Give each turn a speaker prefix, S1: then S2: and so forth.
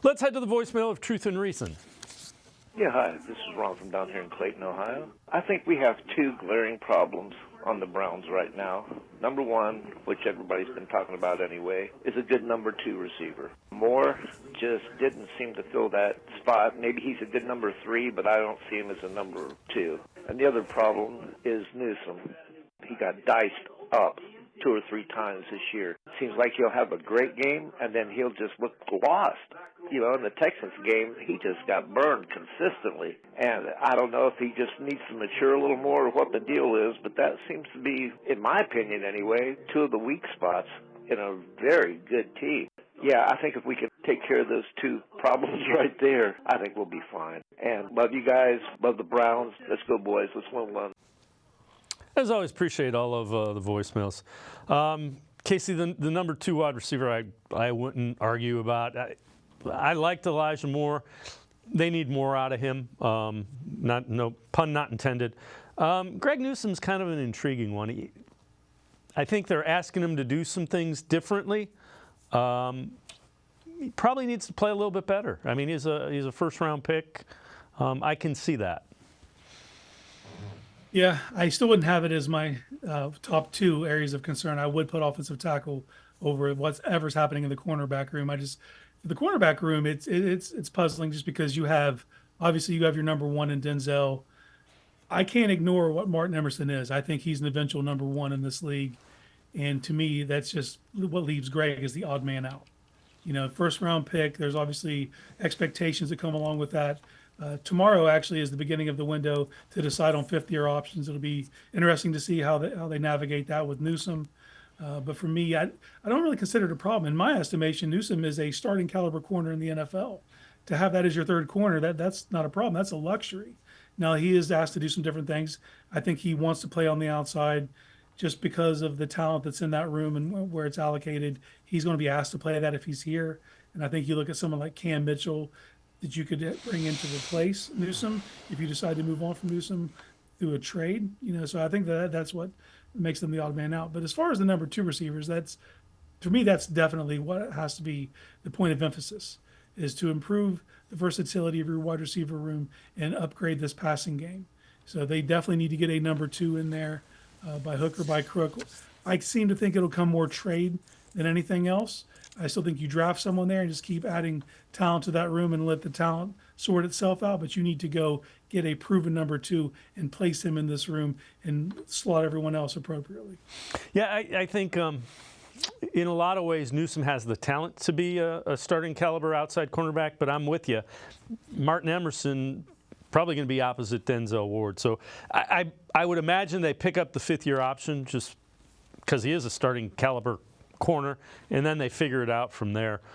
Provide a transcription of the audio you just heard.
S1: Let's head to the voicemail of Truth and Reason.
S2: Yeah, hi. This is Ron from down here in Clayton, Ohio. I think we have two glaring problems on the Browns right now. Number one, which everybody's been talking about anyway, is a good number two receiver. Moore just didn't seem to fill that spot. Maybe he's a good number three, but I don't see him as a number two. And the other problem is Newsome. He got diced up 2 or 3 times this year. Seems like he'll have a great game, and then he'll just look lost. You know, in the Texans game, he just got burned consistently. And I don't know if he just needs to mature a little more or what the deal is, but that seems to be, in my opinion anyway, 2 of the weak spots in a very good team. Yeah, I think if we can take care of those 2 problems right there, I think we'll be fine. And love you guys, love the Browns. Let's go, boys. Let's win one.
S1: As always, appreciate all of the voicemails. Casey, the number 2 wide receiver, I wouldn't argue about. I liked Elijah Moore. They need more out of him. No pun not intended. Greg Newsome's kind of an intriguing one. I think they're asking him to do some things differently. He probably needs to play a little bit better. I mean, he's a first-round pick. I can see that.
S3: Yeah, I still wouldn't have it as my top 2 areas of concern. I would put offensive tackle over whatever's happening in the cornerback room. The cornerback room, it's puzzling just because you have your number 1 in Denzel. I can't ignore what Martin Emerson is. I think he's an eventual number 1 in this league, and to me, that's just what leaves Greg as the odd man out. You know, first round pick. There's obviously expectations that come along with that. Tomorrow actually is the beginning of the window to decide on 5th-year options. It'll be interesting to see how they navigate that with Newsome. But for me, I don't really consider it a problem. In my estimation, Newsome is a starting caliber corner in the NFL. To have that as your 3rd corner, that's not a problem. That's a luxury. Now, he is asked to do some different things. I think he wants to play on the outside just because of the talent that's in that room and where it's allocated. He's going to be asked to play that if he's here. And I think you look at someone like Cam Mitchell that you could bring in to replace Newsome if you decide to move on from Newsome through a trade. You know, so I think that's what makes them the odd man out. But as far as the number 2 receivers, for me, that's definitely what has to be the point of emphasis, is to improve the versatility of your wide receiver room and upgrade this passing game. So they definitely need to get a number 2 in there by hook or by crook. I seem to think it'll come more trade than anything else. I still think you draft someone there and just keep adding talent to that room and let the talent sort itself out. But you need to go get a proven number 2 and place him in this room and slot everyone else appropriately.
S1: Yeah, I think in a lot of ways Newsome has the talent to be a starting caliber outside cornerback, but I'm with you. Martin Emerson probably going to be opposite Denzel Ward. So I would imagine they pick up the 5th-year option just because he is a starting caliber corner, and then they figure it out from there.